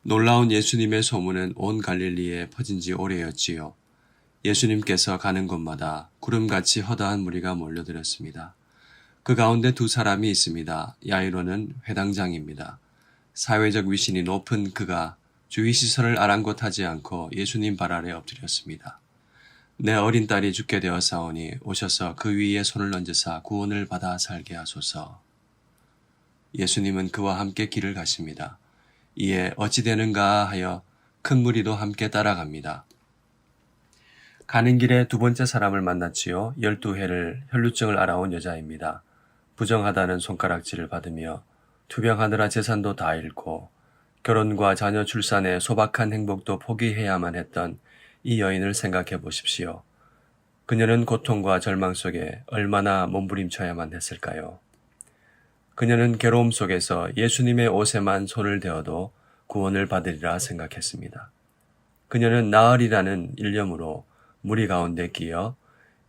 놀라운 예수님의 소문은 온 갈릴리에 퍼진 지 오래였지요. 예수님께서 가는 곳마다 구름같이 허다한 무리가 몰려들었습니다. 그 가운데 두 사람이 있습니다. 야이로는 회당장입니다. 사회적 위신이 높은 그가 주의시설을 아랑곳하지 않고 예수님 발 아래 엎드렸습니다. 내 어린 딸이 죽게 되었사오니 오셔서 그 위에 손을 얹으사 구원을 받아 살게 하소서. 예수님은 그와 함께 길을 가십니다. 이에 어찌 되는가 하여 큰 무리도 함께 따라갑니다. 가는 길에 두 번째 사람을 만났지요. 12해를 혈루증을 앓아온 여자입니다. 부정하다는 손가락질을 받으며 투병하느라 재산도 다 잃고 결혼과 자녀 출산의 소박한 행복도 포기해야만 했던 이 여인을 생각해 보십시오. 그녀는 고통과 절망 속에 얼마나 몸부림쳐야만 했을까요? 그녀는 괴로움 속에서 예수님의 옷에만 손을 대어도 구원을 받으리라 생각했습니다. 그녀는 나으리라는 일념으로 무리 가운데 끼어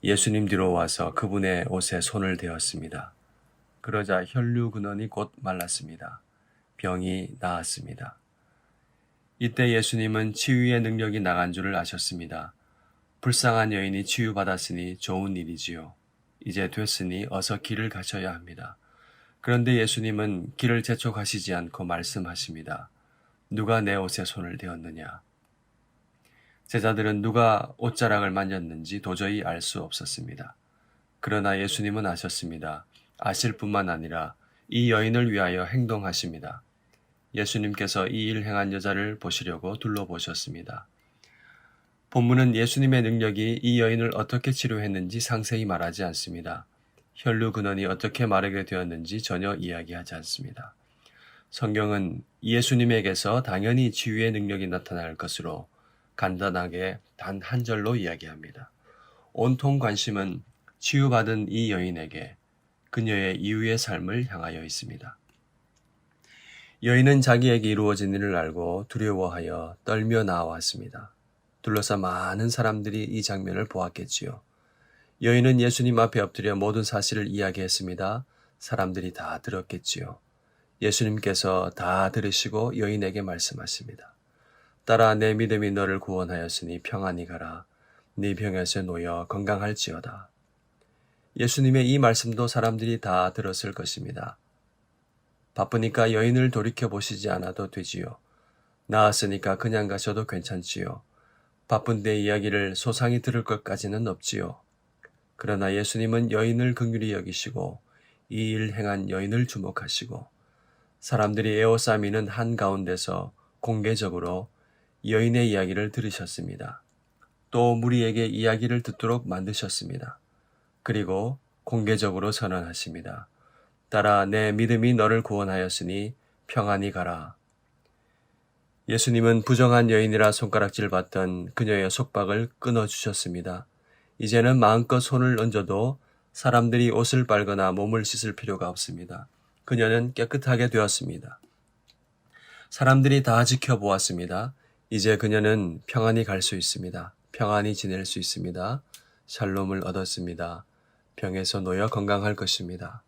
예수님 뒤로 와서 그분의 옷에 손을 대었습니다. 그러자 혈류 근원이 곧 말랐습니다. 병이 나았습니다. 이때 예수님은 치유의 능력이 나간 줄을 아셨습니다. 불쌍한 여인이 치유받았으니 좋은 일이지요. 이제 됐으니 어서 길을 가셔야 합니다. 그런데 예수님은 길을 재촉하시지 않고 말씀하십니다. 누가 내 옷에 손을 대었느냐? 제자들은 누가 옷자락을 만졌는지 도저히 알 수 없었습니다. 그러나 예수님은 아셨습니다. 아실 뿐만 아니라 이 여인을 위하여 행동하십니다. 예수님께서 이 일 행한 여자를 보시려고 둘러보셨습니다. 본문은 예수님의 능력이 이 여인을 어떻게 치료했는지 상세히 말하지 않습니다. 혈류 근원이 어떻게 마르게 되었는지 전혀 이야기하지 않습니다. 성경은 예수님에게서 당연히 치유의 능력이 나타날 것으로 간단하게 단 한 절로 이야기합니다. 온통 관심은 치유받은 이 여인에게 그녀의 이후의 삶을 향하여 있습니다. 여인은 자기에게 이루어진 일을 알고 두려워하여 떨며 나아왔습니다. 둘러싸 많은 사람들이 이 장면을 보았겠지요. 여인은 예수님 앞에 엎드려 모든 사실을 이야기했습니다. 사람들이 다 들었겠지요. 예수님께서 다 들으시고 여인에게 말씀하십니다. 딸아, 내 믿음이 너를 구원하였으니 평안히 가라. 네 병에서 놓여 건강할지어다. 예수님의 이 말씀도 사람들이 다 들었을 것입니다. 바쁘니까 여인을 돌이켜보시지 않아도 되지요. 나았으니까 그냥 가셔도 괜찮지요. 바쁜데 이야기를 소상히 들을 것까지는 없지요. 그러나 예수님은 여인을 긍휼히 여기시고 이 일 행한 여인을 주목하시고 사람들이 에워싸미는 한가운데서 공개적으로 여인의 이야기를 들으셨습니다. 또 무리에게 이야기를 듣도록 만드셨습니다. 그리고 공개적으로 선언하십니다. 딸아, 내 믿음이 너를 구원하였으니 평안히 가라. 예수님은 부정한 여인이라 손가락질 받던 그녀의 속박을 끊어주셨습니다. 이제는 마음껏 손을 얹어도 사람들이 옷을 빨거나 몸을 씻을 필요가 없습니다. 그녀는 깨끗하게 되었습니다. 사람들이 다 지켜보았습니다. 이제 그녀는 평안히 갈 수 있습니다. 평안히 지낼 수 있습니다. 샬롬을 얻었습니다. 병에서 놓여 건강할 것입니다.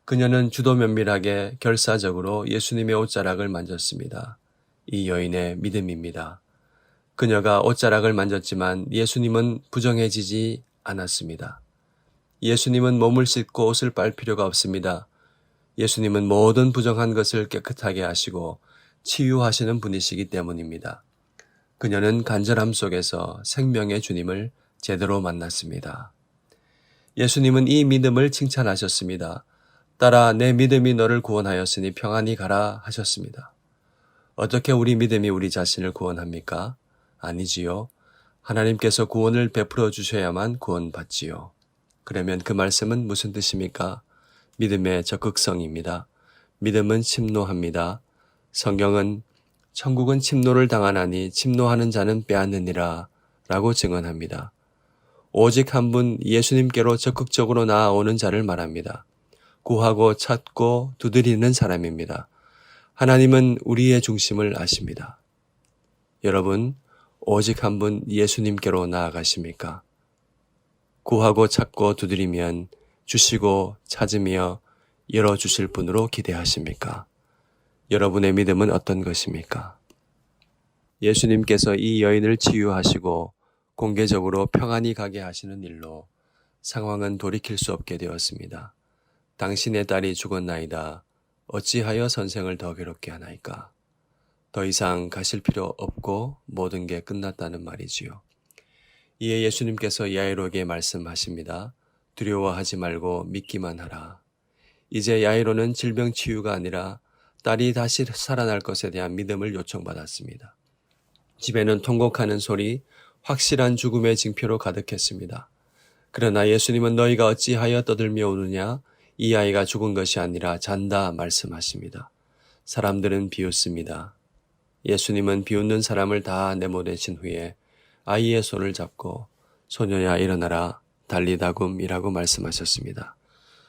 그녀는 주도 면밀하게 결사적으로 예수님의 옷자락을 만졌습니다. 이 여인의 믿음입니다. 그녀가 옷자락을 만졌지만 예수님은 부정해지지 않았습니다. 예수님은 몸을 씻고 옷을 빨 필요가 없습니다. 예수님은 모든 부정한 것을 깨끗하게 하시고 치유하시는 분이시기 때문입니다. 그녀는 간절함 속에서 생명의 주님을 제대로 만났습니다. 예수님은 이 믿음을 칭찬하셨습니다. 딸아, 내 믿음이 너를 구원하였으니 평안히 가라 하셨습니다. 어떻게 우리 믿음이 우리 자신을 구원합니까? 아니지요. 하나님께서 구원을 베풀어 주셔야만 구원받지요. 그러면 그 말씀은 무슨 뜻입니까? 믿음의 적극성입니다. 믿음은 침노합니다. 성경은 천국은 침노를 당하나니 침노하는 자는 빼앗느니라 라고 증언합니다. 오직 한 분 예수님께로 적극적으로 나아오는 자를 말합니다. 구하고 찾고 두드리는 사람입니다. 하나님은 우리의 중심을 아십니다. 여러분, 오직 한 분 예수님께로 나아가십니까? 구하고 찾고 두드리면 주시고 찾으며 열어주실 분으로 기대하십니까? 여러분의 믿음은 어떤 것입니까? 예수님께서 이 여인을 치유하시고 공개적으로 평안히 가게 하시는 일로 상황은 돌이킬 수 없게 되었습니다. 당신의 딸이 죽었나이다. 어찌하여 선생을 더 괴롭게 하나이까? 더 이상 가실 필요 없고 모든 게 끝났다는 말이지요. 이에 예수님께서 야이로에게 말씀하십니다. 두려워하지 말고 믿기만 하라. 이제 야이로는 질병 치유가 아니라 딸이 다시 살아날 것에 대한 믿음을 요청받았습니다. 집에는 통곡하는 소리, 확실한 죽음의 징표로 가득했습니다. 그러나 예수님은 너희가 어찌하여 떠들며 우느냐? 이 아이가 죽은 것이 아니라 잔다 말씀하십니다. 사람들은 비웃습니다. 예수님은 비웃는 사람을 다 내보내신 후에 아이의 손을 잡고 소녀야 일어나라 달리다굼이라고 말씀하셨습니다.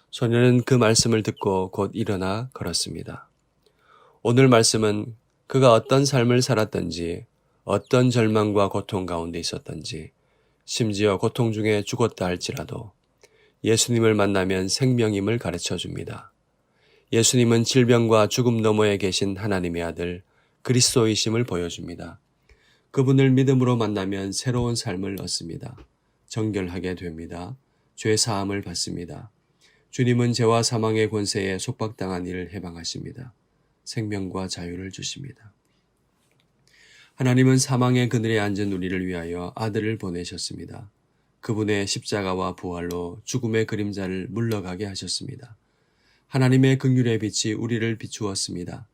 소녀는 그 말씀을 듣고 곧 일어나 걸었습니다. 오늘 말씀은 그가 어떤 삶을 살았던지 어떤 절망과 고통 가운데 있었던지 심지어 고통 중에 죽었다 할지라도 예수님을 만나면 생명임을 가르쳐 줍니다. 예수님은 질병과 죽음 너머에 계신 하나님의 아들 그리스도이심을 보여줍니다. 그분을 믿음으로 만나면 새로운 삶을 얻습니다. 정결하게 됩니다. 죄 사함을 받습니다. 주님은 죄와 사망의 권세에 속박당한 이를 해방하십니다. 생명과 자유를 주십니다. 하나님은 사망의 그늘에 앉은 우리를 위하여 아들을 보내셨습니다. 그분의 십자가와 부활로 죽음의 그림자를 물러가게 하셨습니다. 하나님의 긍휼의 빛이 우리를 비추었습니다.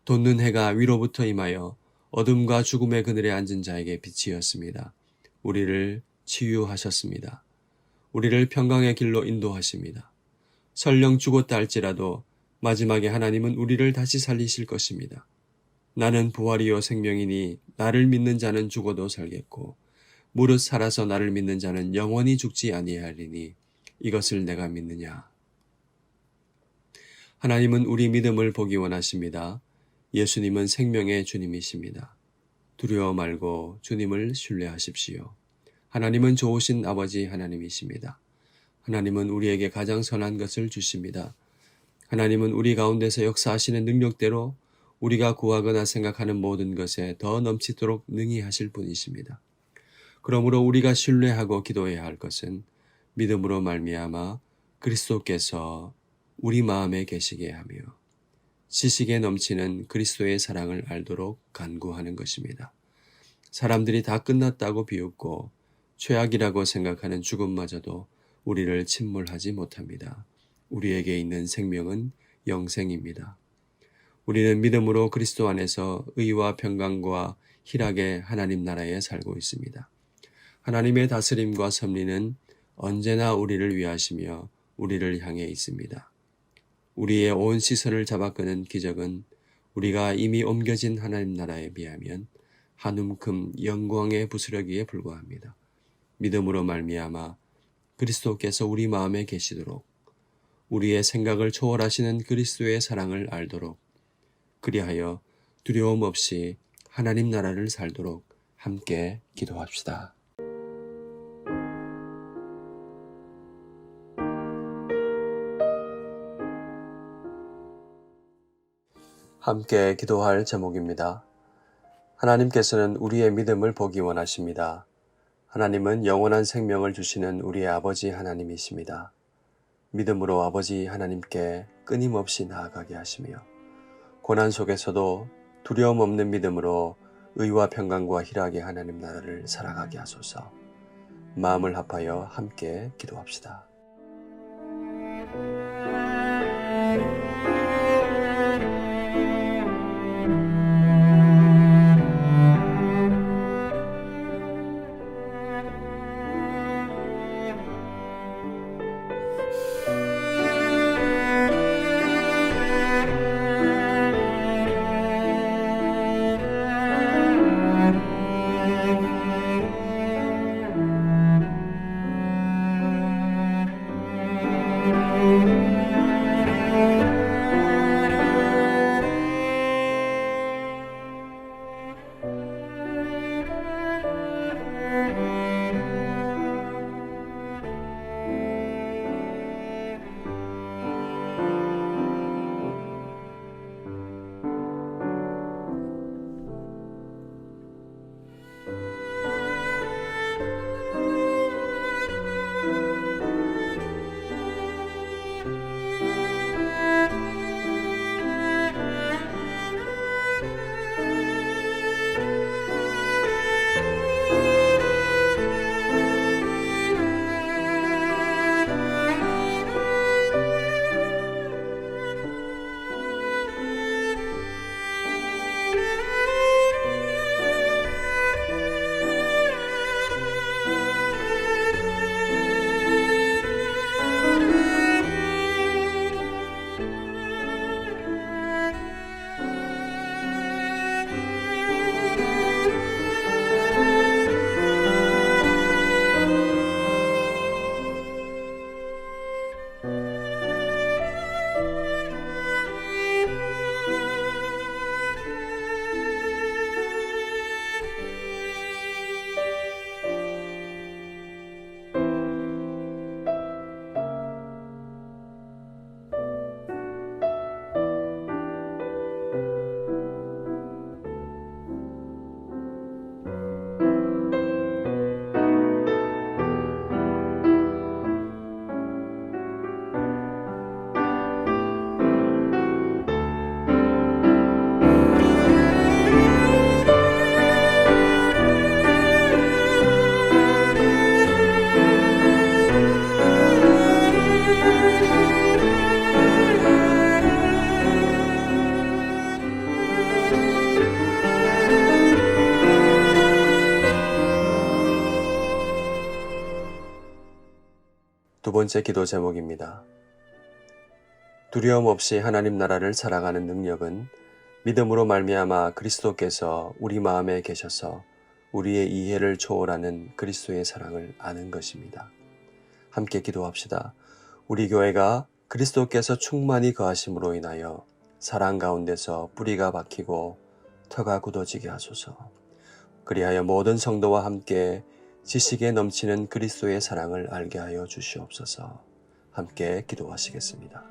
돋는 해가 위로부터 임하여 어둠과 죽음의 그늘에 앉은 자에게 빛이었습니다. 우리를 치유하셨습니다. 우리를 평강의 길로 인도하십니다. 설령 죽었다 할지라도 마지막에 하나님은 우리를 다시 살리실 것입니다. 나는 부활이요 생명이니 나를 믿는 자는 죽어도 살겠고 무릇 살아서 나를 믿는 자는 영원히 죽지 아니하리니 이것을 내가 믿느냐. 하나님은 우리 믿음을 보기 원하십니다. 예수님은 생명의 주님이십니다. 두려워 말고 주님을 신뢰하십시오. 하나님은 좋으신 아버지 하나님이십니다. 하나님은 우리에게 가장 선한 것을 주십니다. 하나님은 우리 가운데서 역사하시는 능력대로 우리가 구하거나 생각하는 모든 것에 더 넘치도록 능히 하실 분이십니다. 그러므로 우리가 신뢰하고 기도해야 할 것은 믿음으로 말미암아 그리스도께서 우리 마음에 계시게 하며 지식에 넘치는 그리스도의 사랑을 알도록 간구하는 것입니다. 사람들이 다 끝났다고 비웃고 최악이라고 생각하는 죽음마저도 우리를 침몰하지 못합니다. 우리에게 있는 생명은 영생입니다. 우리는 믿음으로 그리스도 안에서 의와 평강과 희락의 하나님 나라에 살고 있습니다. 하나님의 다스림과 섭리는 언제나 우리를 위하시며 우리를 향해 있습니다. 우리의 온 시선을 잡아끄는 기적은 우리가 이미 옮겨진 하나님 나라에 비하면 한 움큼 영광의 부스러기에 불과합니다. 믿음으로 말미암아 그리스도께서 우리 마음에 계시도록 우리의 생각을 초월하시는 그리스도의 사랑을 알도록 그리하여 두려움 없이 하나님 나라를 살도록 함께 기도합시다. 함께 기도할 제목입니다. 하나님께서는 우리의 믿음을 보기 원하십니다. 하나님은 영원한 생명을 주시는 우리의 아버지 하나님이십니다. 믿음으로 아버지 하나님께 끊임없이 나아가게 하시며 고난 속에서도 두려움 없는 믿음으로 의와 평강과 희락의 하나님 나라를 살아가게 하소서. 마음을 합하여 함께 기도합시다. 번째 기도 제목입니다. 두려움 없이 하나님 나라를 살아가는 능력은 믿음으로 말미암아 그리스도께서 우리 마음에 계셔서 우리의 이해를 초월하는 그리스도의 사랑을 아는 것입니다. 함께 기도합시다. 우리 교회가 그리스도께서 충만히 거하심으로 인하여 사랑 가운데서 뿌리가 박히고 터가 굳어지게 하소서. 그리하여 모든 성도와 함께 지식에 넘치는 그리스도의 사랑을 알게 하여 주시옵소서. 함께 기도하시겠습니다.